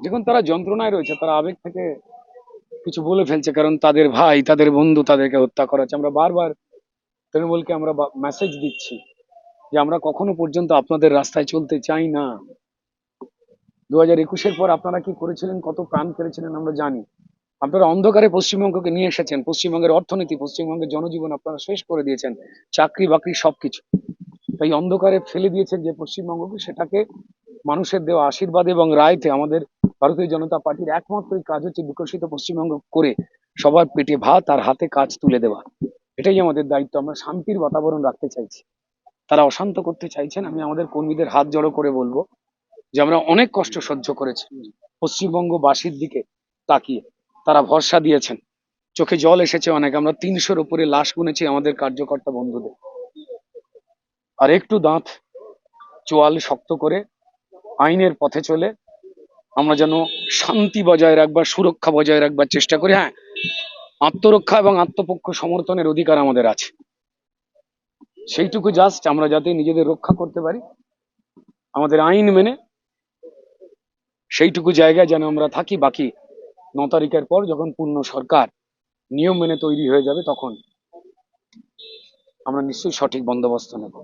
দেখুন, তারা যন্ত্রণায় রয়েছে, তারা আবেগ থেকে কিছু বলে ফেলছে, কারণ তাদের ভাই, তাদের বন্ধু তাদেরকে হত্যা করাচ্ছে। আমরা বারবার তৃণমূলকে আমরা মেসেজ দিচ্ছি যে আমরা কখনো পর্যন্ত আপনাদের রাস্তায় চলতে চাই না। 2021-এর পর আপনারা কি করেছিলেন, কত প্রাণ কেড়েছিলেন আমরা জানি। আপনারা অন্ধকারে পশ্চিমবঙ্গকে নিয়ে এসেছেন, পশ্চিমবঙ্গের অর্থনীতি, পশ্চিমবঙ্গের জনজীবন আপনারা শেষ করে দিয়েছেন, চাকরি বাকরি সবকিছু। তাই অন্ধকারে ফেলে দিয়েছেন যে পশ্চিমবঙ্গকে, সেটাকে মানুষের দেওয়া আশীর্বাদ এবং রায়তে আমাদের ভারতীয় জনতা পার্টির একমাত্রই কাজ হচ্ছে বিকশিত পশ্চিমবঙ্গ করে সবার পেটে ভাত আর হাতে কাজ তুলে দেওয়া। এটাই আমাদের দায়িত্ব। আমরা শান্তির বাতাবরণ রাখতে চাইছি, তারা অশান্ত করতে চাইছেন। আমি আমাদের কর্মীদের হাত জড়ো করে বলবো যে আমরা অনেক কষ্ট সহ্য করেছি, পশ্চিমবঙ্গবাসীর দিকে তাকিয়ে তারা ভরসা দিয়েছেন, চোখে জল এসেছে অনেক। আমরা 300-র উপরে লাশ গুনেছি আমাদের কার্যকর্তা বন্ধুদের। আর একটু দাঁত চোয়াল শক্ত করে আইনের পথে চলে আমরা যেন শান্তি বজায় রাখবার, সুরক্ষা বজায় রাখবার চেষ্টা করি। হ্যাঁ, আত্মরক্ষা এবং আত্মপক্ষ সমর্থনের অধিকার আমাদের আছে, সেইটুকু জাস্ট আমরা যাতে নিজেদের রক্ষা করতে পারি আমাদের আইন মেনে, সেইটুকু জায়গায় যেন আমরা থাকি। বাকি 9 তারিখের পর যখন পূর্ণ সরকার নিয়ম মেনে তৈরি হয়ে যাবে, তখন আমরা নিশ্চয়ই সঠিক বন্দোবস্ত নেব।